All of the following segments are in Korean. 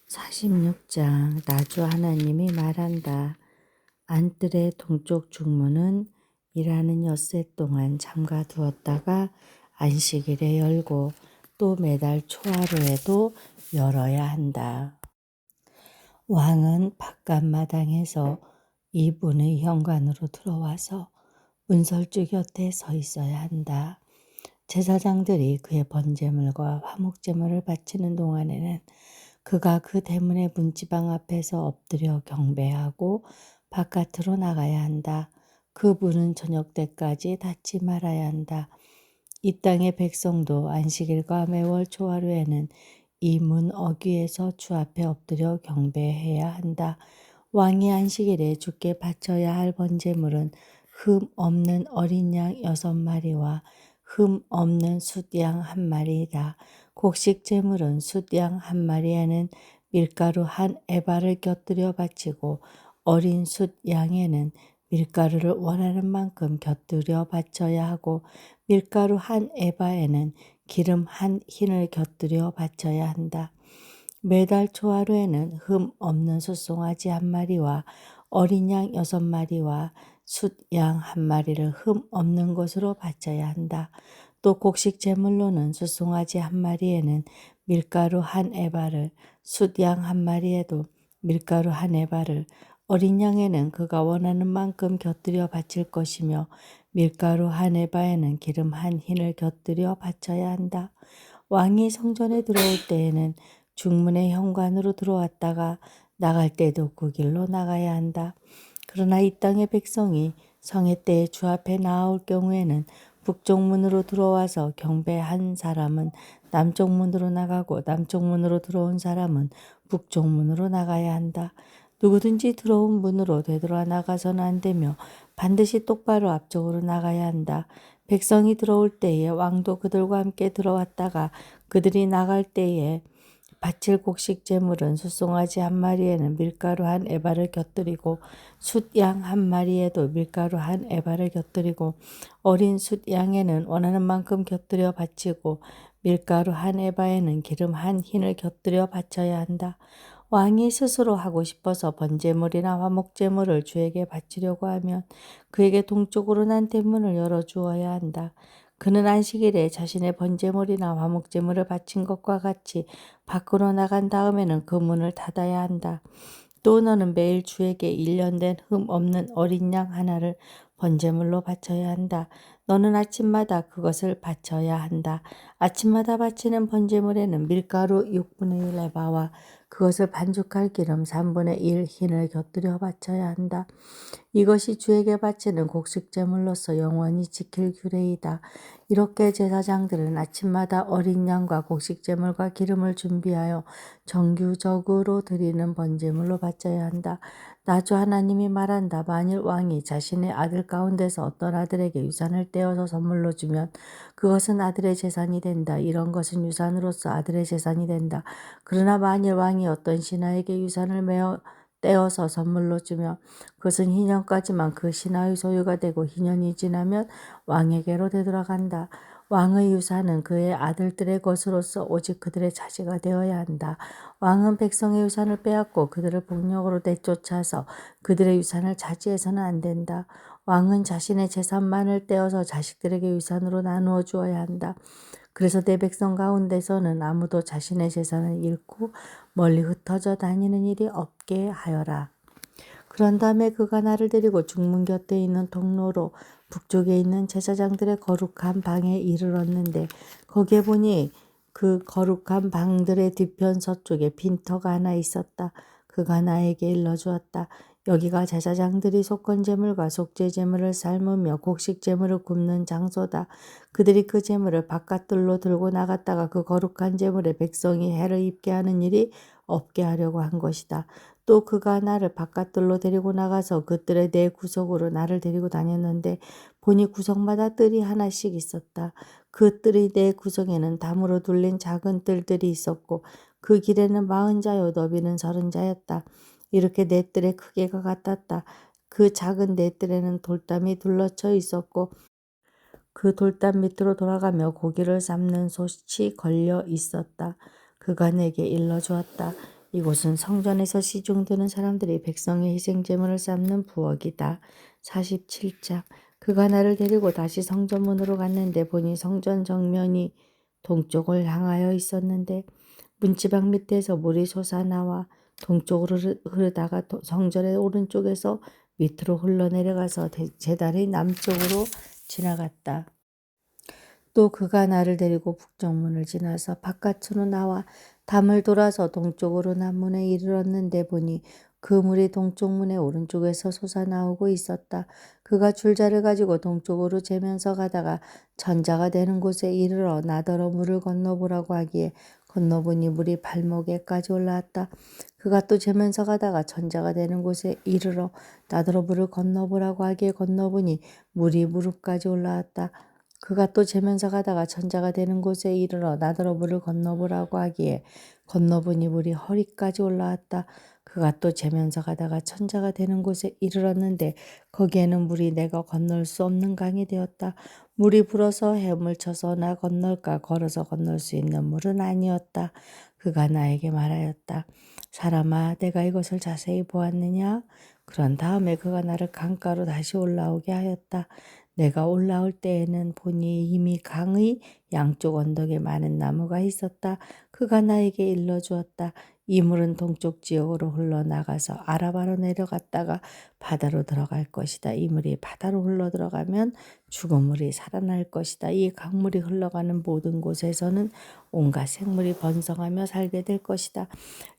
46장 나주 하나님이 말한다. 안뜰의 동쪽 중문은 일하는 엿새 동안 잠가 두었다가 안식일에 열고 또 매달 초하루에도 열어야 한다. 왕은 바깥 마당에서 이분의 현관으로 들어와서 문설주 곁에 서 있어야 한다. 제사장들이 그의 번제물과 화목제물을 바치는 동안에는 그가 그 대문의 문지방 앞에서 엎드려 경배하고 바깥으로 나가야 한다. 그 문은 저녁 때까지 닫지 말아야 한다. 이 땅의 백성도 안식일과 매월 초하루에는 이 문 어귀에서 주 앞에 엎드려 경배해야 한다. 왕이 안식일에 주께 바쳐야 할 번제물은 흠 없는 어린 양 6마리와 흠 없는 숫양 1마리이다. 곡식 제물은 숫양 1마리에는 밀가루 1에바를 곁들여 바치고 어린 숫양에는 밀가루를 원하는 만큼 곁들여 바쳐야 하고 밀가루 1에바에는 기름 1흰을 곁들여 바쳐야 한다. 매달 초하루에는 흠 없는 숫송아지 1마리와 어린 양 6마리와 숫양 1마리를 흠 없는 것으로 바쳐야 한다. 또 곡식 제물로는 숫송아지 1마리에는 밀가루 1에바를, 숫양 1마리에도 밀가루 1에바를, 어린 양에는 그가 원하는 만큼 곁들여 바칠 것이며 밀가루 1에바에는 기름 1흰을 곁들여 바쳐야 한다. 왕이 성전에 들어올 때에는 중문의 현관으로 들어왔다가 나갈 때도 그 길로 나가야 한다. 그러나 이 땅의 백성이 성회 때에 주 앞에 나올 경우에는 북쪽 문으로 들어와서 경배한 사람은 남쪽 문으로 나가고 남쪽 문으로 들어온 사람은 북쪽 문으로 나가야 한다. 누구든지 들어온 문으로 되돌아 나가서는 안 되며 반드시 똑바로 앞쪽으로 나가야 한다. 백성이 들어올 때에 왕도 그들과 함께 들어왔다가 그들이 나갈 때에 바칠 곡식 제물은 숫송아지 1마리에는 밀가루 1에바를 곁들이고 숫양 1마리에도 밀가루 1에바를 곁들이고 어린 숫양에는 원하는 만큼 곁들여 바치고 밀가루 1에바에는 기름 1흰을 곁들여 바쳐야 한다. 왕이 스스로 하고 싶어서 번제물이나 화목제물을 주에게 바치려고 하면 그에게 동쪽으로 난 대문을 열어주어야 한다. 그는 안식일에 자신의 번제물이나 화목제물을 바친 것과 같이 밖으로 나간 다음에는 그 문을 닫아야 한다. 또 너는 매일 주에게 1년 된 흠 없는 어린 양 하나를 번제물로 바쳐야 한다. 너는 아침마다 그것을 바쳐야 한다. 아침마다 바치는 번제물에는 밀가루 6분의 1 에바와 그것을 반죽할 기름 3분의 1 흰을 곁들여 바쳐야 한다. 이것이 주에게 바치는 곡식제물로서 영원히 지킬 규례이다. 이렇게 제사장들은 아침마다 어린 양과 곡식제물과 기름을 준비하여 정규적으로 드리는 번제물로 바쳐야 한다. 나주 하나님이 말한다. 만일 왕이 자신의 아들 가운데서 어떤 아들에게 유산을 떼어서 선물로 주면 그것은 아들의 재산이 된다. 이런 것은 유산으로서 아들의 재산이 된다. 그러나 만일 왕이 어떤 신하에게 유산을 떼어서 선물로 주며 그것은 희년까지만 그 신하의 소유가 되고 희년이 지나면 왕에게로 되돌아간다. 왕의 유산은 그의 아들들의 것으로서 오직 그들의 차지가 되어야 한다. 왕은 백성의 유산을 빼앗고 그들을 폭력으로 내쫓아서 그들의 유산을 차지해서는 안 된다. 왕은 자신의 재산만을 떼어서 자식들에게 유산으로 나누어 주어야 한다. 그래서 내 백성 가운데서는 아무도 자신의 재산을 잃고 멀리 흩어져 다니는 일이 없게 하여라. 그런 다음에 그가 나를 데리고 중문 곁에 있는 통로로 북쪽에 있는 제사장들의 거룩한 방에 이르렀는데 거기에 보니 그 거룩한 방들의 뒤편 서쪽에 빈터가 하나 있었다. 그가 나에게 일러주었다. 여기가 제사장들이 속건제물과 속죄제물을 삶으며 곡식제물을 굽는 장소다. 그들이 그 제물을 바깥들로 들고 나갔다가 그 거룩한 제물에 백성이 해를 입게 하는 일이 없게 하려고 한 것이다. 또 그가 나를 바깥들로 데리고 나가서 그 뜰의 네 구석으로 나를 데리고 다녔는데 보니 구석마다 뜰이 하나씩 있었다. 그 뜰의 네 구석에는 담으로 둘린 작은 뜰들이 있었고 그 길에는 40자요 너비는 30자였다. 이렇게 네 뜰의 크기가 같았다. 그 작은 네 뜰에는 돌담이 둘러쳐 있었고 그 돌담 밑으로 돌아가며 고기를 삶는 솥이 걸려 있었다. 그가 내게 일러주었다. 이곳은 성전에서 시중드는 사람들이 백성의 희생제물을 쌓는 부엌이다. 47장. 그가 나를 데리고 다시 성전문으로 갔는데 보니 성전 정면이 동쪽을 향하여 있었는데 문지방 밑에서 물이 솟아나와 동쪽으로 흐르다가 성전의 오른쪽에서 밑으로 흘러내려가서 제단의 남쪽으로 지나갔다. 또 그가 나를 데리고 북정문을 지나서 바깥으로 나와 담을 돌아서 동쪽으로 남문에 이르렀는데 보니 그 물이 동쪽 문의 오른쪽에서 솟아나오고 있었다. 그가 줄자를 가지고 동쪽으로 재면서 가다가 전자가 되는 곳에 이르러 나더러 물을 건너보라고 하기에 건너보니 물이 발목에까지 올라왔다. 그가 또 재면서 가다가 전자가 되는 곳에 이르러 나더러 물을 건너보라고 하기에 건너보니 물이 무릎까지 올라왔다. 그가 또 재면서 가다가 천자가 되는 곳에 이르러 나더러 물을 건너보라고 하기에 건너보니 물이 허리까지 올라왔다. 그가 또 재면서 가다가 천자가 되는 곳에 이르렀는데 거기에는 물이 내가 건널 수 없는 강이 되었다. 물이 불어서 해물쳐서 나 건널까 걸어서 건널 수 있는 물은 아니었다. 그가 나에게 말하였다. 사람아, 내가 이것을 자세히 보았느냐? 그런 다음에 그가 나를 강가로 다시 올라오게 하였다. 내가 올라올 때에는 보니 이미 강의 양쪽 언덕에 많은 나무가 있었다. 그가 나에게 일러주었다. 이 물은 동쪽 지역으로 흘러나가서 아라바로 내려갔다가 바다로 들어갈 것이다. 이 물이 바다로 흘러 들어가면 죽은 물이 살아날 것이다. 이 강물이 흘러가는 모든 곳에서는 온갖 생물이 번성하며 살게 될 것이다.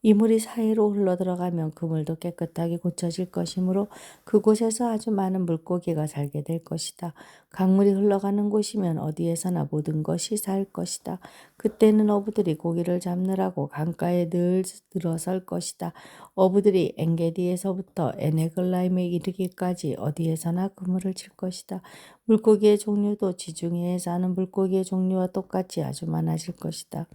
이 물이 사이로 흘러들어가면 그 물도 깨끗하게 고쳐질 것이므로 그곳에서 아주 많은 물고기가 살게 될 것이다. 강물이 흘러가는 곳이면 어디에서나 모든 것이 살 것이다. 그때는 어부들이 고기를 잡느라고 강가에 늘 들어설 것이다. 어부들이 엔게디에서부터 에네글라임에 이르기까지 어디에서나 그물을 칠 것이다. 물고기의 종류도 지중해에 사는 물고기의 종류와 똑같이 아주 많아질 것이다.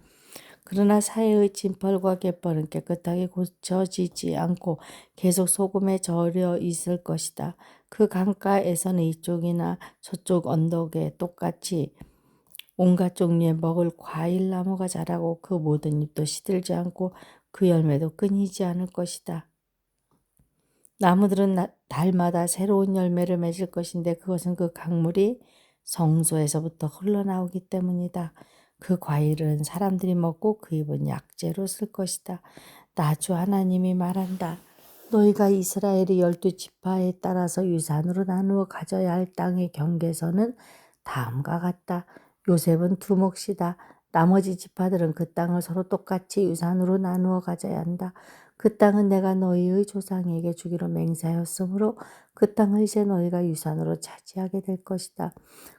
그러나 사해의 진펄과 갯벌은 깨끗하게 고쳐지지 않고 계속 소금에 절여 있을 것이다. 그 강가에서는 이쪽이나 저쪽 언덕에 똑같이 온갖 종류의 먹을 과일 나무가 자라고 그 모든 잎도 시들지 않고 그 열매도 끊이지 않을 것이다. 나무들은 달마다 새로운 열매를 맺을 것인데 그것은 그 강물이 성소에서부터 흘러나오기 때문이다. 그 과일은 사람들이 먹고 그 잎은 약재로 쓸 것이다. 나 주 하나님이 말한다. 너희가 이스라엘의 12지파에 따라서 유산으로 나누어 가져야 할 땅의 경계선은 다음과 같다. 요셉은 두 몫이다. 나머지 지파들은 그 땅을 서로 똑같이 유산으로 나누어 가져야 한다. 그 땅은 내가 너희의 조상에게 주기로 맹세하였으므로 그 땅을 이제 너희가 유산으로 차지하게 될 것이다.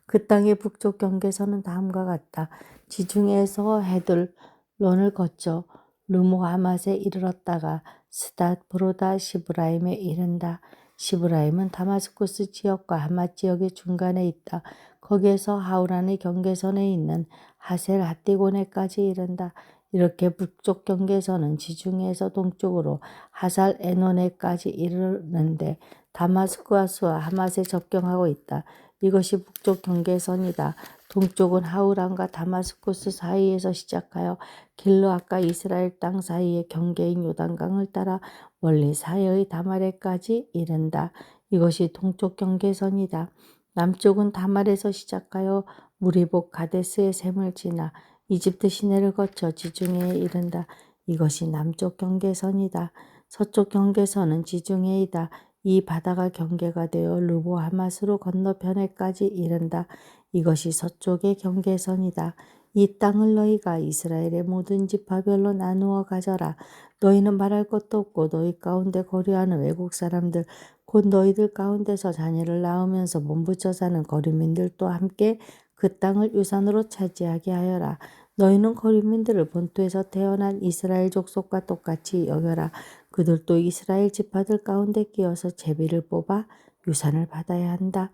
그 땅의 북쪽 경계선은 다음과 같다. 지중해에서 헤들론을 거쳐 르모하맛에 이르렀다가 스닷 브로다 시브라임에 이른다. 시브라임은 다마스쿠스 지역과 하맛 지역의 중간에 있다. 거기에서 하우란의 경계선에 있는 하셀 하띠고네까지 이른다. 이렇게 북쪽 경계선은 지중해에서 동쪽으로 하살 에노네까지 이르는데 다마스쿠스와 하맛에 접경하고 있다. 이것이 북쪽 경계선이다. 동쪽은 하우란과 다마스쿠스 사이에서 시작하여 길르앗과 이스라엘 땅 사이의 경계인 요단강을 따라 멀리 사해의 다마레까지 이른다. 이것이 동쪽 경계선이다. 남쪽은 다말에서 시작하여 무리복 가데스의 샘을 지나 이집트 시내를 거쳐 지중해에 이른다. 이것이 남쪽 경계선이다. 서쪽 경계선은 지중해이다. 이 바다가 경계가 되어 르보 하맛으로 건너편에까지 이른다. 이것이 서쪽의 경계선이다. 이 땅을 너희가 이스라엘의 모든 지파별로 나누어 가져라. 너희는 말할 것도 없고 너희 가운데 거류하는 외국 사람들 곧 너희들 가운데서 자녀를 낳으면서 몸부쳐 사는 거류민들도 함께 그 땅을 유산으로 차지하게 하여라. 너희는 거류민들을 본토에서 태어난 이스라엘 족속과 똑같이 여겨라. 그들도 이스라엘 지파들 가운데 끼어서 제비를 뽑아 유산을 받아야 한다.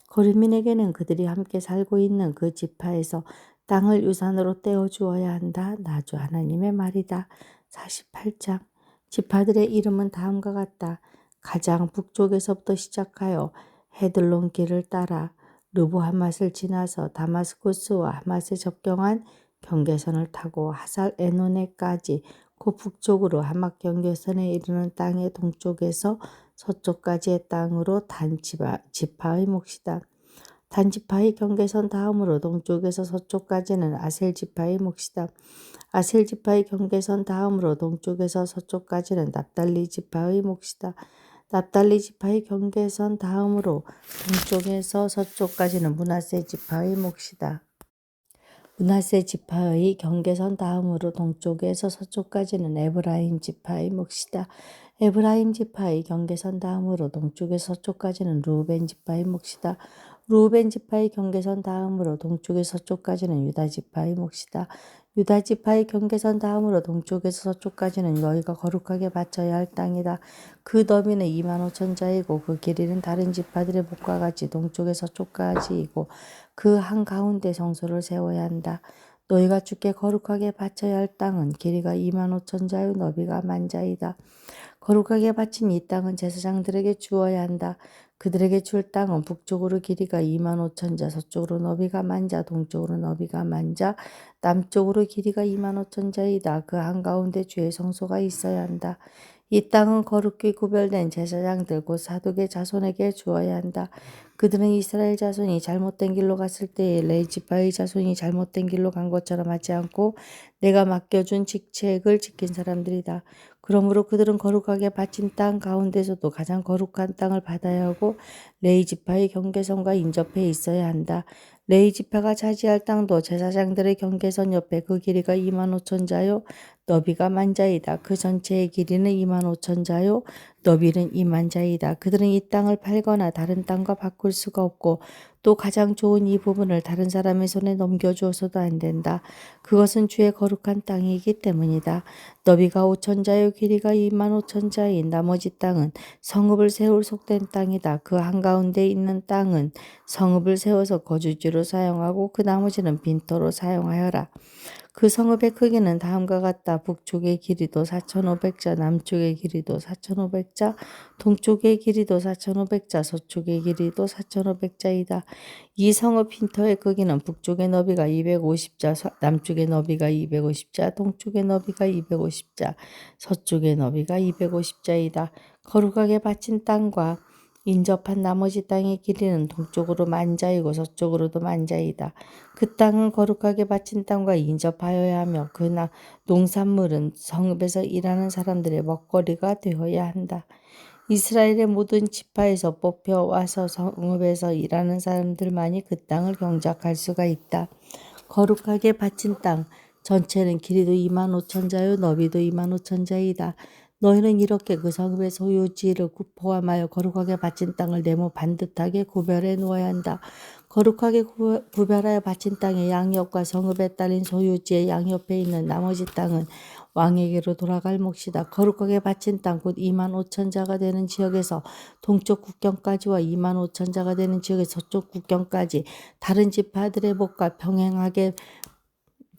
거류민에게는 그들이 함께 살고 있는 그 지파에서 땅을 유산으로 떼어 주어야 한다. 나 주 하나님의 말이다. 48장. 지파들의 이름은 다음과 같다. 가장 북쪽에서부터 시작하여 헤들론 길을 따라 르보하맛을 지나서 다마스쿠스와 하맛에 접경한 경계선을 타고 하살 에노네까지 그 북쪽으로 하막 경계선에 이르는 땅의 동쪽에서 서쪽까지의 땅으로 단지파의 몫이다. 단지파의 경계선 다음으로 동쪽에서 서쪽까지는 아셀지파의 몫이다. 아셀지파의 경계선 다음으로 동쪽에서 서쪽까지는 납달리지파의 몫이다. 납달리지파의 경계선 다음으로 동쪽에서 서쪽까지는 므낫세지파의 몫이다. 므낫세지파의 경계선 다음으로 동쪽에서 서쪽까지는 에브라임지파의 몫이다. 에브라임지파의 경계선 다음으로 동쪽에서 서쪽까지는 르우벤지파의 몫이다. 르우벤지파의 경계선 다음으로 동쪽에서 서쪽까지는 유다지파의 몫이다. 유다지파의 경계선 다음으로 동쪽에서 서쪽까지는 너희가 거룩하게 바쳐야 할 땅이다. 그 너비는 25,000자이고 그 길이는 다른 지파들의 목과 같이 동쪽에서 서쪽까지이고 그 한가운데 성소를 세워야 한다. 너희가 주께 거룩하게 바쳐야 할 땅은 길이가 25,000자요 너비가 10,000자이다. 거룩하게 바친 이 땅은 제사장들에게 주어야 한다. 그들에게 줄 땅은 북쪽으로 길이가 25,000자, 서쪽으로 너비가 10,000자, 동쪽으로 너비가 10,000자, 남쪽으로 길이가 25,000자이다. 그 한가운데 주의 성소가 있어야 한다. 이 땅은 거룩히 구별된 제사장들 곧 사독의 자손에게 주어야 한다. 그들은 이스라엘 자손이 잘못된 길로 갔을 때에 레위지파의 자손이 잘못된 길로 간 것처럼 하지 않고 내가 맡겨준 직책을 지킨 사람들이다. 그러므로 그들은 거룩하게 바친 땅 가운데서도 가장 거룩한 땅을 받아야 하고 레위지파의 경계선과 인접해 있어야 한다. 레위지파가 차지할 땅도 제사장들의 경계선 옆에 그 길이가 25,000자요 너비가 10,000자이다. 그 전체의 길이는 25,000자요 너비는 20,000자이다. 그들은 이 땅을 팔거나 다른 땅과 바꿀 수가 없고 또 가장 좋은 이 부분을 다른 사람의 손에 넘겨주어서도 안 된다. 그것은 주의 거룩한 땅이기 때문이다. 너비가 5,000자요 길이가 25,000자인 나머지 땅은 성읍을 세울 속된 땅이다. 그 한가운데 있는 땅은 성읍을 세워서 거주지로 사용하고 그 나머지는 빈터로 사용하여라. 그 성읍의 크기는 다음과 같다. 북쪽의 길이도 4,500자, 남쪽의 길이도 4,500자, 동쪽의 길이도 4,500자, 서쪽의 길이도 4,500자이다. 이 성읍 빈터의 크기는 북쪽의 너비가 250자, 남쪽의 너비가 250자, 동쪽의 너비가 250자, 서쪽의 너비가 250자이다. 거룩하게 바친 땅과 인접한 나머지 땅의 길이는 동쪽으로 10,000자이고 서쪽으로도 10,000자이다. 그 땅은 거룩하게 바친 땅과 인접하여야 하며 그 농산물은 성읍에서 일하는 사람들의 먹거리가 되어야 한다. 이스라엘의 모든 지파에서 뽑혀 와서 성읍에서 일하는 사람들만이 그 땅을 경작할 수가 있다. 거룩하게 바친 땅 전체는 길이도 25,000자요 너비도 25,000자이다. 너희는 이렇게 그 성읍의 소유지를 포함하여 거룩하게 바친 땅을 네모 반듯하게 구별해 놓아야 한다. 거룩하게 구별하여 바친 땅의 양옆과 성읍에 딸린 소유지의 양옆에 있는 나머지 땅은 왕에게로 돌아갈 몫이다. 거룩하게 바친 땅 곧 25,000자가 되는 지역에서 동쪽 국경까지와 25,000자가 되는 지역의 서쪽 국경까지 다른 지파들의 목과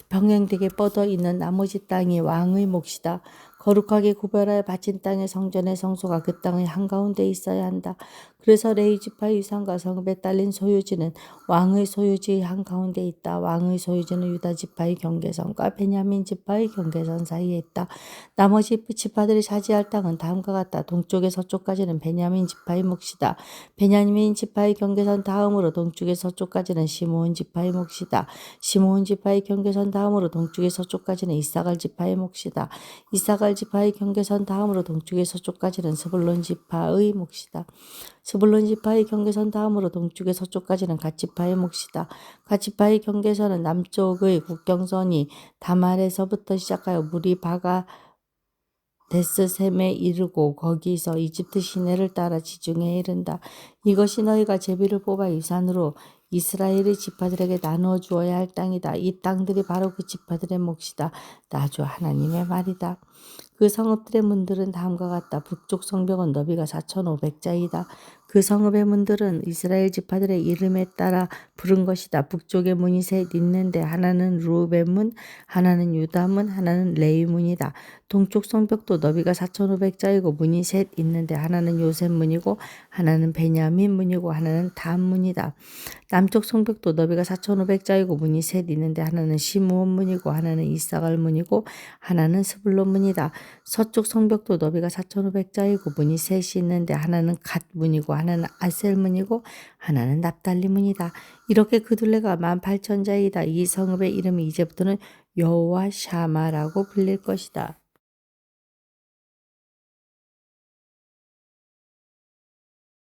병행되게 뻗어 있는 나머지 땅이 왕의 몫이다. 거룩하게 구별하여 바친 땅의 성전의 성소가 그 땅의 한가운데 있어야 한다. 그래서 레위지파의 유산과 성읍에 딸린 소유지는 왕의 소유지의 한가운데 있다. 왕의 소유지는 유다지파의 경계선과 베냐민지파의 경계선 사이에 있다. 나머지 지파들이 차지할 땅은 다음과 같다. 동쪽에 서쪽까지는 베냐민지파의 몫이다. 베냐민지파의 경계선 다음으로 동쪽에 서쪽까지는 시므온지파의 몫이다. 시므온지파의 경계선 다음으로 동쪽에 서쪽까지는 이사갈지파의 몫이다. 이사갈지파의 경계선 다음으로 동쪽에 서쪽까지는 스불론지파의 몫이다. 스불론지파의 경계선 다음으로 동쪽에 서쪽까지는 갓지파의 몫이다. 갓지파의 경계선은 남쪽의 국경선이 다말에서부터 시작하여 물이 바가 데스셈에 이르고 거기서 이집트 시내를 따라 지중해에 이른다. 이것이 너희가 제비를 뽑아 유산으로 이스라엘의 지파들에게 나누어 주어야 할 땅이다. 이 땅들이 바로 그 지파들의 몫이다. 나 주 하나님의 말이다. 그 성읍들의 문들은 다음과 같다. 북쪽 성벽은 너비가 4,500자이다. 그 성읍의 문들은 이스라엘 지파들의 이름에 따라 부른 것이다. 북쪽에 문이 셋 있는데 하나는 루벤 문, 하나는 유다 문, 하나는 레위 문이다. 동쪽 성벽도 너비가 4,500자이고 문이 셋 있는데 하나는 요셉 문이고 하나는 베냐민 문이고 하나는 단 문이다. 남쪽 성벽도 너비가 4,500자이고 문이 셋 있는데 하나는 시므온 문이고 하나는 이사갈 문이고 하나는 스불론 문이다. 서쪽 성벽도 너비가 4,500자이고 문이 셋이 있는데 하나는 갓 문이고 하나는 아셀 문이고 하나는 납달리 문이다. 이렇게 그 둘레가 18,000자이다. 이 성읍의 이름이 이제부터는 여호와 샤마라고 불릴 것이다.